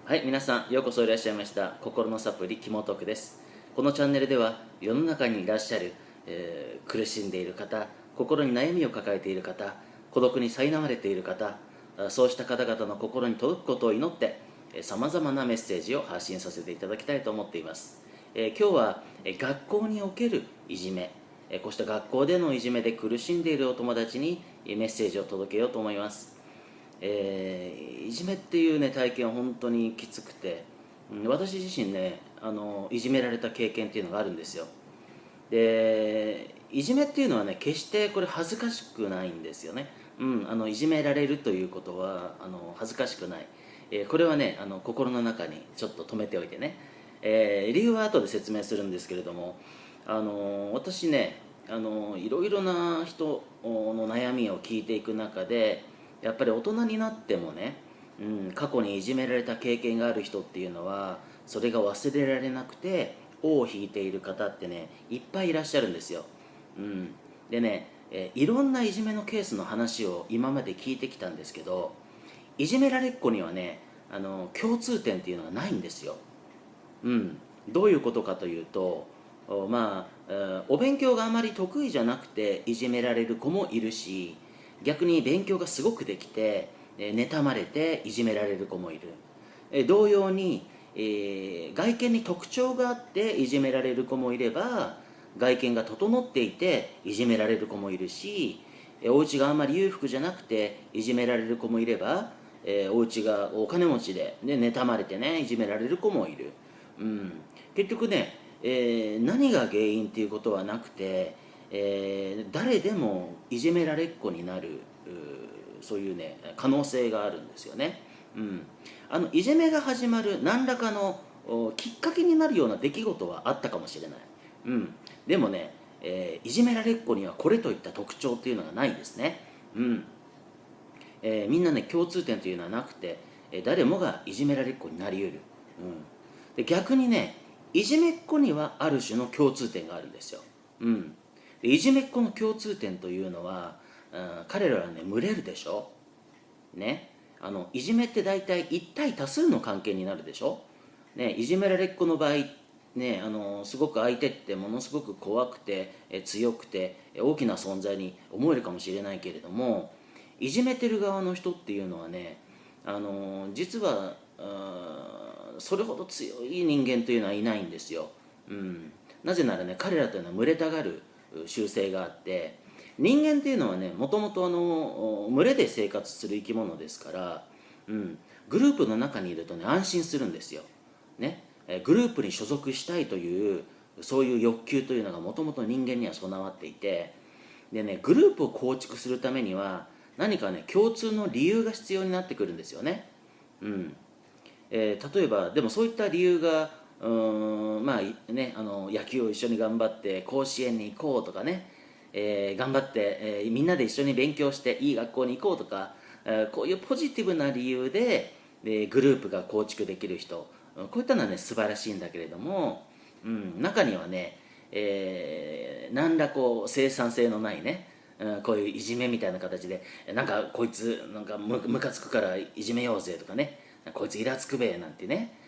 はい、皆さんようこそいらっしゃいました。心のサプリキモトークです。このチャンネルでは世の中にいらっしゃる、苦しんでいる方、心に悩みを抱えている方、孤独に苛まれている方、そうした方々の心に届くことを祈ってさまざまなメッセージを発信させていただきたいと思っています。今日は学校におけるいじめ、こうした学校でのいじめで苦しんでいるお友達にメッセージを届けようと思います。いじめっていうね体験は本当にきつくて、私自身ねいじめられた経験っていうのがあるんですよ。でいじめっていうのはね決してこれ恥ずかしくないんですよね。いじめられるということは恥ずかしくない、これはね心の中にちょっと止めておいてね、理由は後で説明するんですけれども、私ねいろいろな人の悩みを聞いていく中でやっぱり大人になってもね、過去にいじめられた経験がある人っていうのはそれが忘れられなくて尾を引いている方ってねいっぱいいらっしゃるんですよ。でね、いろんないじめのケースの話を今まで聞いてきたんですけど、いじめられっ子にはね共通点っていうのがないんですよ。どういうことかというと、お勉強があまり得意じゃなくていじめられる子もいるし、逆に勉強がすごくできて妬まれていじめられる子もいる。同様に、外見に特徴があっていじめられる子もいれば、外見が整っていていじめられる子もいるし、お家があんまり裕福じゃなくていじめられる子もいれば、お家がお金持ちで、妬まれてねいじめられる子もいる。うん、結局ね、何が原因っていうことはなくて、誰でもいじめられっ子になるそういうね可能性があるんですよね。いじめが始まる何らかのきっかけになるような出来事はあったかもしれない。でもね、いじめられっ子にはこれといった特徴っていうのがないですね。みんなね共通点というのはなくて、誰もがいじめられっ子になりうる。で逆にねいじめっ子にはある種の共通点があるんですよ。でいじめっ子の共通点というのは、彼らはね群れるでしょ。ね、いじめって大体1対多数の関係になるでしょ。ね、いじめられっ子の場合ね、すごく相手ってものすごく怖くて強くて大きな存在に思えるかもしれないけれども、いじめてる側の人っていうのはね、実はそれほど強い人間というのはいないんですよ。なぜならね彼らというのは群れたがる習性があって、人間っていうのはねもともと群れで生活する生き物ですから、グループの中にいるとね安心するんですよ。ね、グループに所属したいというそういう欲求というのがもともと人間には備わっていて、でねグループを構築するためには何かね共通の理由が必要になってくるんですよね。例えばでもそういった理由が野球を一緒に頑張って甲子園に行こうとかね、頑張って、みんなで一緒に勉強していい学校に行こうとか、こういうポジティブな理由で、グループが構築できる人、こういったのはね素晴らしいんだけれども、中にはね、何らこう生産性のないね、こういういじめみたいな形でなんかこいつなんかムカつくからいじめようぜとかね、こいつイラつくべなんてね、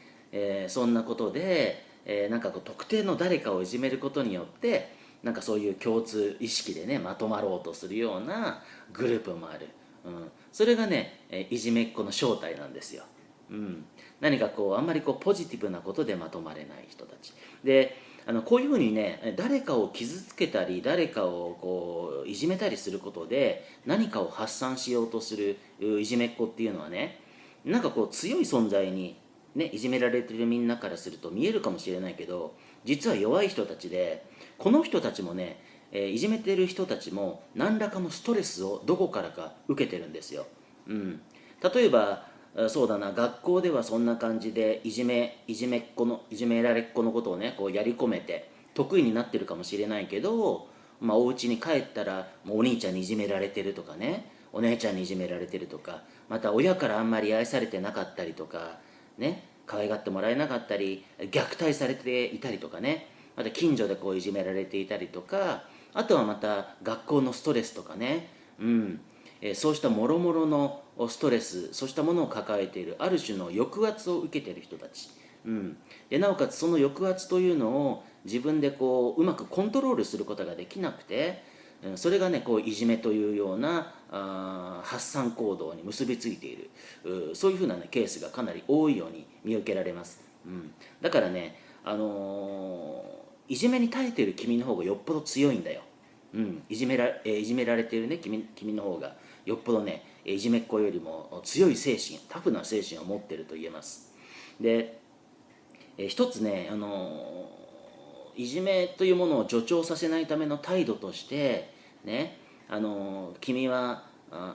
そんなことで、なんかこう特定の誰かをいじめることによってなんかそういう共通意識でねまとまろうとするようなグループもある。それがねいじめっ子の正体なんですよ。何かこうあんまりこうポジティブなことでまとまれない人たちで、こういうふうにね誰かを傷つけたり誰かをこういじめたりすることで何かを発散しようとするいじめっ子っていうのはね、なんかこう強い存在にねいじめられてるみんなからすると見えるかもしれないけど、実は弱い人たちで、この人たちもねいじめてる人たちも何らかのストレスをどこからか受けてるんですよ。例えばそうだな、学校ではそんな感じでいじめられっ子のことをねこうやり込めて得意になってるかもしれないけど、お家に帰ったらもうお兄ちゃんにいじめられてるとかね、お姉ちゃんにいじめられてるとか、また親からあんまり愛されてなかったりとかね、可愛がってもらえなかったり虐待されていたりとかね、また近所でこういじめられていたりとか、あとはまた学校のストレスとかね、そうしたもろもろのストレス、そうしたものを抱えている、ある種の抑圧を受けている人たち、でなおかつその抑圧というのを自分でうまくコントロールすることができなくて、それがねいじめというような発散行動に結びついている、そういうふうな、ね、ケースがかなり多いように見受けられます、だからね、いじめに耐えている君の方がよっぽど強いんだよ、いじめられているね君の方がよっぽどねいじめっ子よりも強い精神、タフな精神を持っていると言えます。で、一つね、いじめというものを助長させないための態度としてね、君は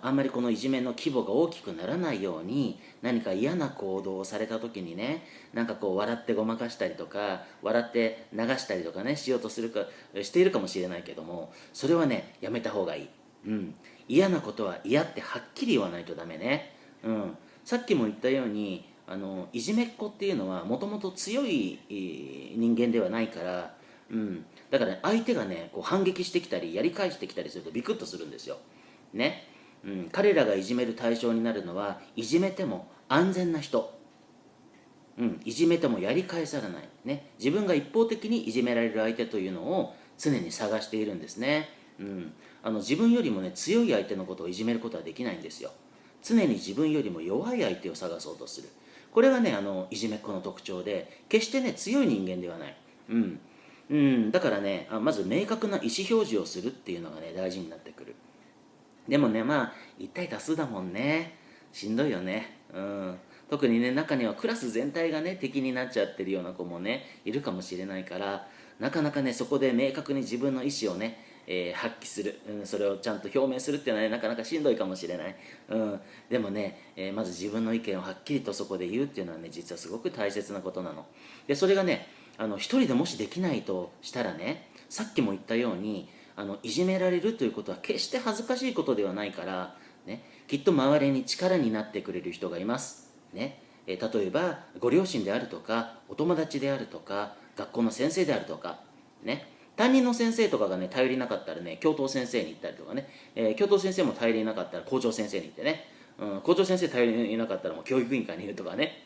あんまりこのいじめの規模が大きくならないように何か嫌な行動をされた時にね、なんか笑ってごまかしたりとか笑って流したりとかねしようとしているかもしれないけども、それはねやめた方がいい、嫌なことは嫌ってはっきり言わないとダメね、さっきも言ったようにいじめっ子っていうのはもともと強い人間ではないから、だから、ね、相手がね反撃してきたりやり返してきたりするとビクッとするんですよ、ね、彼らがいじめる対象になるのはいじめても安全な人、いじめてもやり返されない、ね、自分が一方的にいじめられる相手というのを常に探しているんですね、自分よりもね強い相手のことをいじめることはできないんですよ。常に自分よりも弱い相手を探そうとする、これがねいじめっ子の特徴で、決してね強い人間ではない、だからねまず明確な意思表示をするっていうのがね大事になってくる。でもね一対多数だもんね、しんどいよね、特にね中にはクラス全体がね敵になっちゃってるような子もねいるかもしれないから、なかなかねそこで明確に自分の意思をね、発揮する、それをちゃんと表明するっていうのはねなかなかしんどいかもしれない、でもね、まず自分の意見をはっきりとそこで言うっていうのはね実はすごく大切なことなので、それがね一人でもしできないとしたらね、さっきも言ったようにいじめられるということは決して恥ずかしいことではないから、ね、きっと周りに力になってくれる人がいます、ね、例えばご両親であるとかお友達であるとか学校の先生であるとか、ね、担任の先生とかがね頼りなかったらね教頭先生に行ったりとかね、教頭先生も頼りなかったら校長先生に行ってね、校長先生頼りなかったらもう教育委員会にいるとかね、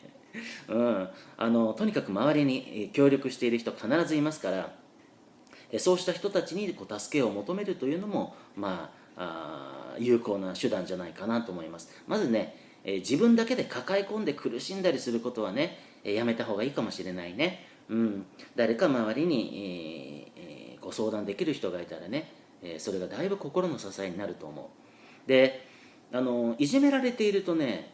とにかく周りに協力している人必ずいますから、そうした人たちに助けを求めるというのも有効な手段じゃないかなと思います。まずね、自分だけで抱え込んで苦しんだりすることはね、やめた方がいいかもしれないね、誰か周りに、ご相談できる人がいたらね、それがだいぶ心の支えになると思う。でいじめられているとね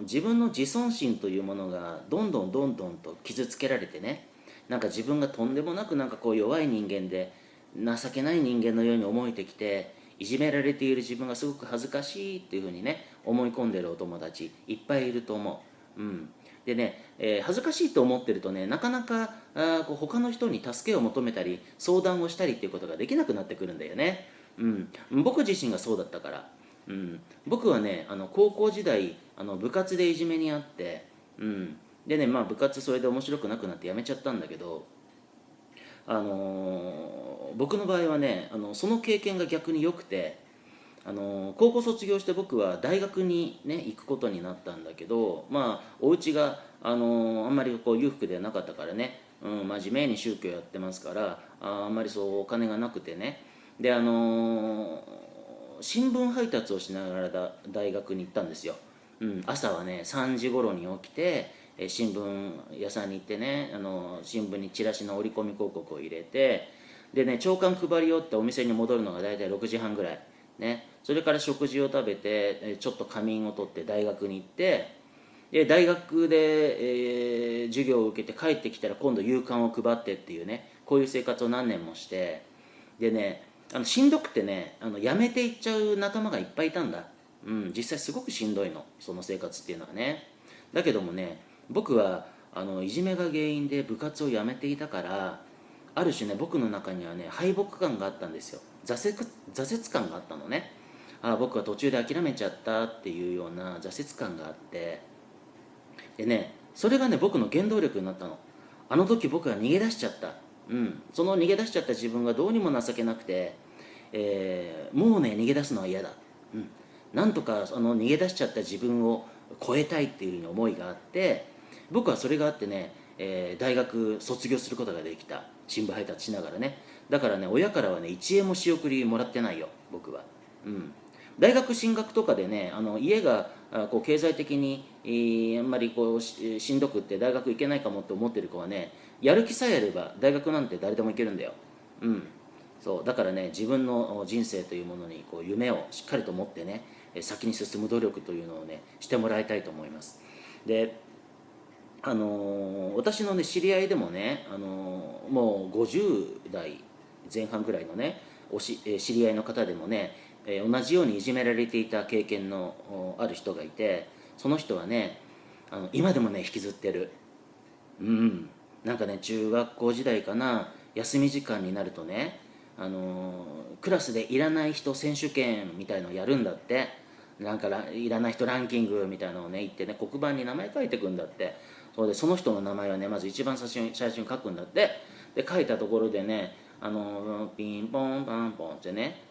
自分の自尊心というものがどんどんと傷つけられてね、なんか自分がとんでもなく弱い人間で情けない人間のように思えてきて、いじめられている自分がすごく恥ずかしいっていうふうにね思い込んでるお友達いっぱいいると思う、でね、恥ずかしいと思ってるとねなかなか他の人に助けを求めたり相談をしたりっていうことができなくなってくるんだよね、僕自身がそうだったから、僕はね高校時代部活でいじめにあって、でね部活それで面白くなくなってやめちゃったんだけど、僕の場合はねその経験が逆に良くて、高校卒業して僕は大学にね行くことになったんだけど、お家があんまり裕福ではなかったからね、真面目に宗教やってますから、あんまりそうお金がなくてね、で新聞配達をしながら大学に行ったんですよ、朝はね3時頃に起きて新聞屋さんに行ってね新聞にチラシの折り込み広告を入れて、でね朝刊配り終わってお店に戻るのが大体6時半ぐらいね、それから食事を食べてちょっと仮眠を取って大学に行って、で大学で、授業を受けて帰ってきたら今度夕刊を配ってっていうね、こういう生活を何年もして、でねしんどくてね辞めていっちゃう仲間がいっぱいいたんだ、実際すごくしんどいのその生活っていうのはね。だけどもね僕はいじめが原因で部活を辞めていたから、ある種ね僕の中にはね敗北感があったんですよ。挫折感があったのね。僕は途中で諦めちゃったっていうような挫折感があって、でねそれがね僕の原動力になったの。あの時僕は逃げ出しちゃった、その逃げ出しちゃった自分がどうにも情けなくて、もうね逃げ出すのは嫌だ、なんとか逃げ出しちゃった自分を超えたいっていうふうに思いがあって、僕はそれがあってね、大学卒業することができた。新聞配達しながらね。だからね、親からはね1円も仕送りもらってないよ、僕は。大学進学とかでね、家がこう経済的に、あんまりこうしんどくって大学行けないかもって思ってる子はね、やる気さえあれば大学なんて誰でも行けるんだよ。そうだからね、自分の人生というものにこう夢をしっかりと持ってね、先に進む努力というのをねしてもらいたいと思います。で、私のね知り合いでもね、もう50代前半ぐらいのね知り合いの方でもね、同じようにいじめられていた経験のある人がいて、その人はね今でもね引きずってる。なんかね、中学校時代かな、休み時間になるとね、クラスでいらない人選手権みたいのをやるんだって。なんかいらない人ランキングみたいなのをね言ってね、黒板に名前書いてくんだって。その人の名前をねまず一番最初に書くんだって。で書いたところでね、ピンポンパンポンってね、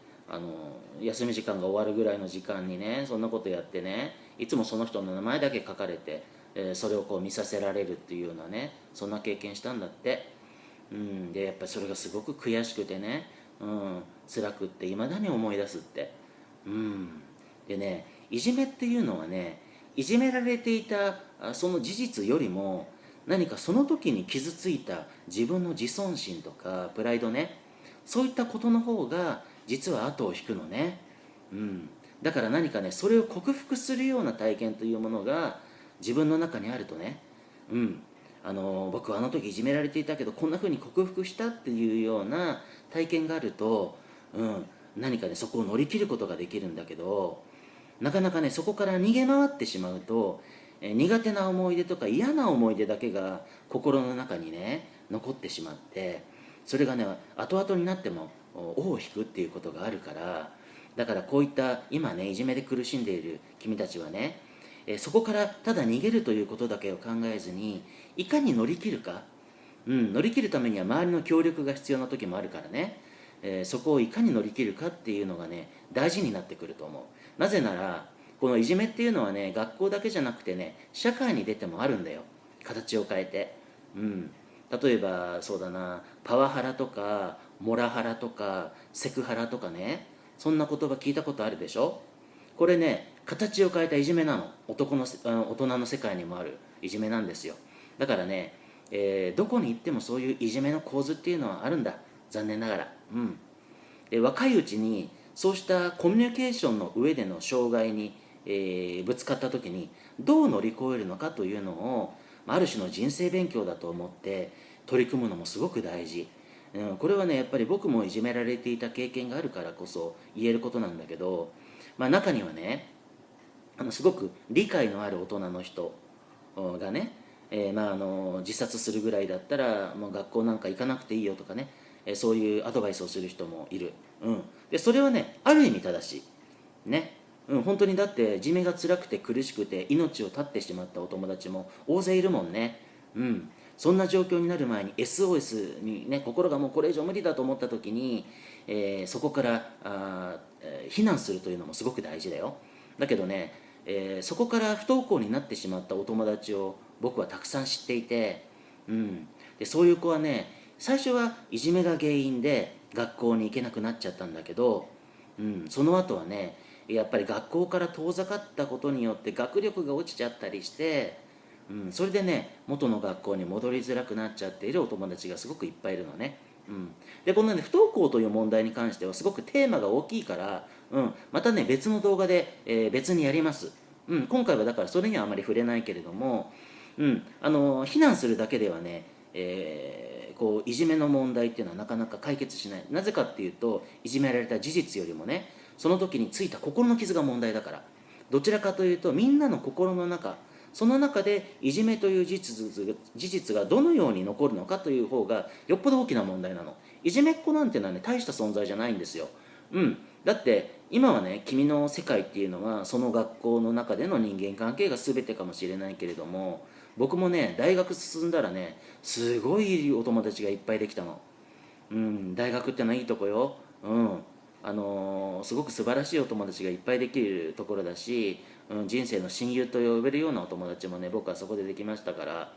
休み時間が終わるぐらいの時間にねそんなことやってね、いつもその人の名前だけ書かれて、それをこう見させられるっていうようなね、そんな経験したんだって。でやっぱりそれがすごく悔しくてね、辛くっていまだに思い出すって。でね、いじめっていうのはね、いじめられていたその事実よりも、何かその時に傷ついた自分の自尊心とかプライドね、そういったことの方が実は後を引くのね。だから何かね、それを克服するような体験というものが自分の中にあるとね、僕はあの時いじめられていたけどこんな風に克服したっていうような体験があると、何かねそこを乗り切ることができるんだけど、なかなかねそこから逃げ回ってしまうと、苦手な思い出とか嫌な思い出だけが心の中にね残ってしまって、それがね後々になっても尾を引くっていうことがあるから、だからこういった今ねいじめで苦しんでいる君たちはね、そこからただ逃げるということだけを考えずに、いかに乗り切るか、乗り切るためには周りの協力が必要な時もあるからね、そこをいかに乗り切るかっていうのがね大事になってくると思う。なぜならこのいじめっていうのはね、学校だけじゃなくてね社会に出てもあるんだよ、形を変えて。例えばそうだな、パワハラとかモラハラとかセクハラとかね、そんな言葉聞いたことあるでしょ。これね形を変えたいじめなの。大人の世界にもあるいじめなんですよ。だからね、どこに行ってもそういういじめの構図っていうのはあるんだ、残念ながら。で若いうちにそうしたコミュニケーションの上での障害に、ぶつかった時にどう乗り越えるのかというのを、ある種の人生勉強だと思って取り組むのもすごく大事。これはねやっぱり僕もいじめられていた経験があるからこそ言えることなんだけど、中にはねすごく理解のある大人の人がね、自殺するぐらいだったらもう学校なんか行かなくていいよとかね、そういうアドバイスをする人もいる。でそれはねある意味正しいね。本当にだっていじめが辛くて苦しくて命を絶ってしまったお友達も大勢いるもんね。そんな状況になる前に SOS にね、心がもうこれ以上無理だと思った時に、そこから避難するというのもすごく大事だよ。だけどね、そこから不登校になってしまったお友達を僕はたくさん知っていて、でそういう子はね最初はいじめが原因で学校に行けなくなっちゃったんだけど、その後はねやっぱり学校から遠ざかったことによって学力が落ちちゃったりして、それでね元の学校に戻りづらくなっちゃっているお友達がすごくいっぱいいるのね。でこのね不登校という問題に関してはすごくテーマが大きいから、またね別の動画で、別にやります。今回はだからそれにはあまり触れないけれども、非難するだけではね、こういじめの問題っていうのはなかなか解決しない。なぜかっていうと、いじめられた事実よりもねその時についた心の傷が問題だから。どちらかというとみんなの心の中、その中でいじめという事実がどのように残るのかという方がよっぽど大きな問題なの。いじめっ子なんてのはね大した存在じゃないんですよ。だって今はね君の世界っていうのはその学校の中での人間関係が全てかもしれないけれども、僕もね大学進んだらねすごいお友達がいっぱいできたの。大学ってのはいいとこよ。すごく素晴らしいお友達がいっぱいできるところだし、人生の親友と呼べるようなお友達もね、僕はそこでできましたから、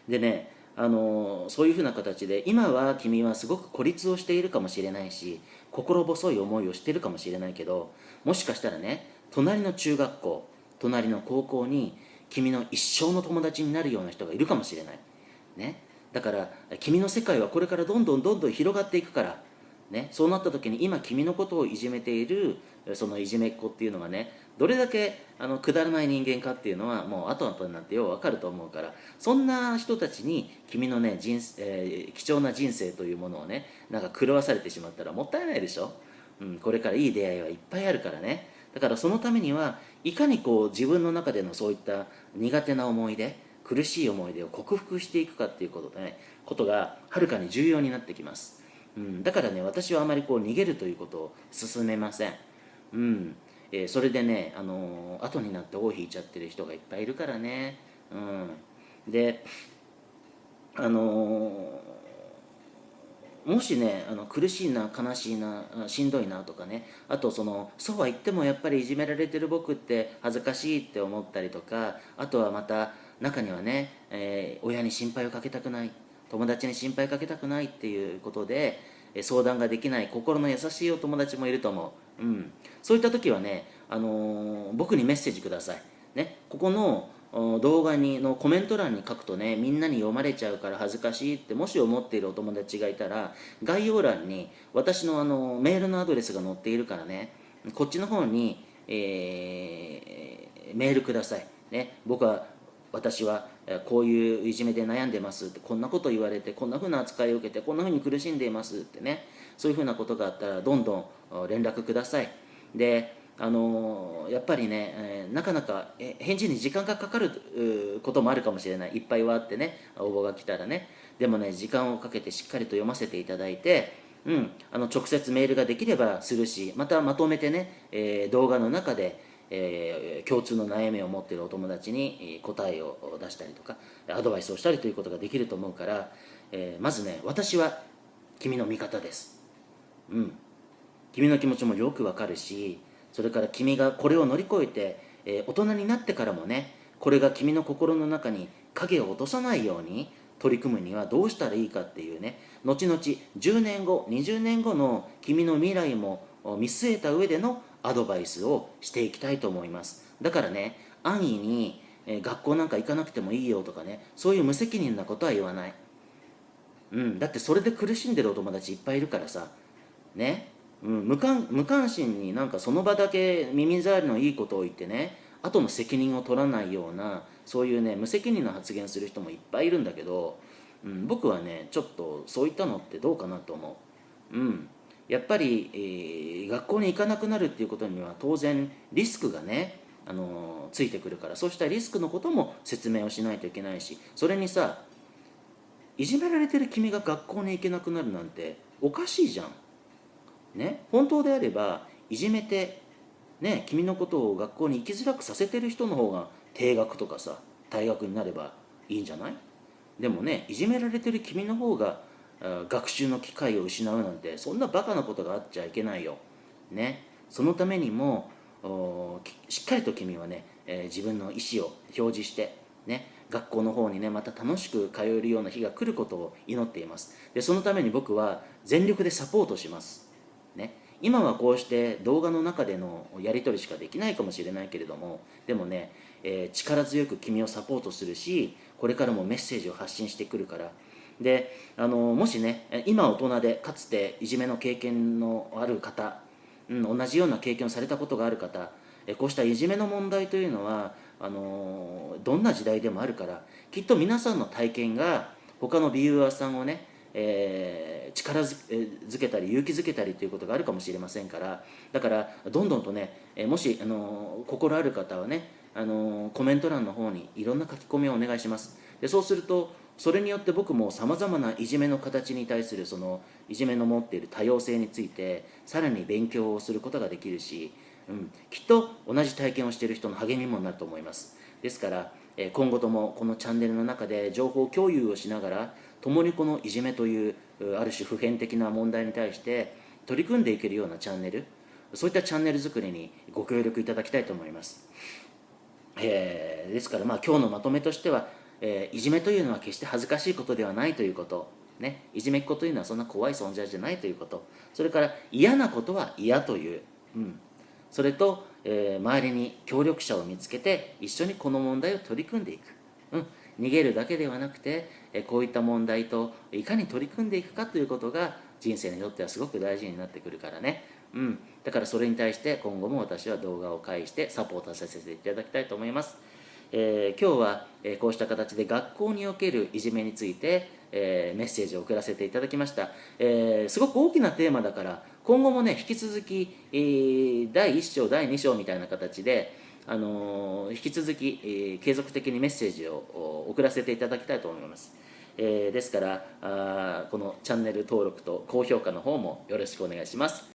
でね、そういうふうな形で、今は君はすごく孤立をしているかもしれないし、心細い思いをしているかもしれないけど、もしかしたらね、隣の中学校、隣の高校に君の一生の友達になるような人がいるかもしれないね。だから君の世界はこれからどんどんどんどん広がっていくから、ね、そうなった時に今君のことをいじめているそのいじめっ子っていうのがね、どれだけくだらない人間かっていうのはもう後々になってよう分かると思うから、そんな人たちに君のね貴重な人生というものをね、なんか狂わされてしまったらもったいないでしょ。これからいい出会いはいっぱいあるからね。だからそのためにはいかにこう自分の中でのそういった苦手な思い出、苦しい思い出を克服していくかっていうことがはるかに重要になってきます。だからね、私はあまりこう逃げるということを勧めません。それでね、後になって尾を引いちゃってる人がいっぱいいるからね。で、あのもしね、苦しいな、悲しいな、しんどいなとかね、あとそうは言ってもやっぱりいじめられてる僕って恥ずかしいって思ったりとか、あとはまた中にはね、親に心配をかけたくない、友達に心配かけたくないっていうことで相談ができない心の優しいお友達もいると思う。そういった時はね、僕にメッセージください。ね、ここの動画のコメント欄に書くとね、みんなに読まれちゃうから恥ずかしいってもし思っているお友達がいたら、概要欄に私のメールのアドレスが載っているからね、こっちの方に、メールください、ね、私はこういういじめで悩んでますって、こんなこと言われて、こんなふうな扱いを受けて、こんなふうに苦しんでいますってね、そういうふうなことがあったらどんどん連絡ください。でやっぱりね、なかなか返事に時間がかかることもあるかもしれない、いっぱいはあってね、応募が来たらね。でもね、時間をかけてしっかりと読ませていただいて、直接メールができればするし、またまとめてね、動画の中で、共通の悩みを持っているお友達に答えを出したりとかアドバイスをしたりということができると思うから、まずね、私は君の味方です。君の気持ちもよくわかるし、それから君がこれを乗り越えて、大人になってからもね、これが君の心の中に影を落とさないように取り組むにはどうしたらいいかっていうね、後々10年後20年後の君の未来も見据えた上でのアドバイスをしていきたいと思います。だからね、安易に学校なんか行かなくてもいいよとかね、そういう無責任なことは言わない。だってそれで苦しんでるお友達いっぱいいるからさね。無関心になんかその場だけ耳障りのいいことを言ってね、後の責任を取らないような、そういうね無責任な発言する人もいっぱいいるんだけど、僕はねちょっとそういったのってどうかなと思う。やっぱり、学校に行かなくなるっていうことには当然リスクがね、ついてくるから、そうしたリスクのことも説明をしないといけないし、それにさ、いじめられてる君が学校に行けなくなるなんておかしいじゃんね。本当であればいじめてね、君のことを学校に行きづらくさせてる人の方が定額とかさ退学になればいいんじゃない。でもね、いじめられてる君の方が学習の機会を失うなんて、そんなバカなことがあっちゃいけないよね。そのためにもしっかりと君はね、自分の意思を表示してね、学校の方にねまた楽しく通えるような日が来ることを祈っています。でそのために僕は全力でサポートしますね。今はこうして動画の中でのやり取りしかできないかもしれないけれども、でもね、力強く君をサポートするし、これからもメッセージを発信してくるから。でもしね、今大人でかつていじめの経験のある方、同じような経験をされたことがある方、こうしたいじめの問題というのはどんな時代でもあるから、きっと皆さんの体験が他のビューアーさんをね、力づけたり勇気づけたりということがあるかもしれませんから、だからどんどんとね、もし心ある方はね、コメント欄の方にいろんな書き込みをお願いします。でそうするとそれによって僕もさまざまないじめの形に対するそのいじめの持っている多様性についてさらに勉強をすることができるし、きっと同じ体験をしている人の励みにもなると思います。ですから今後ともこのチャンネルの中で情報共有をしながら、共にこのいじめというある種普遍的な問題に対して取り組んでいけるようなチャンネル、そういったチャンネル作りにご協力いただきたいと思います。ですから、今日のまとめとしては、いじめというのは決して恥ずかしいことではないということ、ね、いじめっ子というのはそんな怖い存在じゃないということ、それから嫌なことは嫌という、それと、周りに協力者を見つけて一緒にこの問題を取り組んでいく、逃げるだけではなくて、こういった問題といかに取り組んでいくかということが人生にとってはすごく大事になってくるからね、だからそれに対して今後も私は動画を介してサポートさせていただきたいと思います。今日は、こうした形で学校におけるいじめについて、メッセージを送らせていただきました。すごく大きなテーマだから今後もね引き続き、第1章第2章みたいな形で、引き続き、継続的にメッセージを送らせていただきたいと思います。ですからこのチャンネル登録と高評価の方もよろしくお願いします。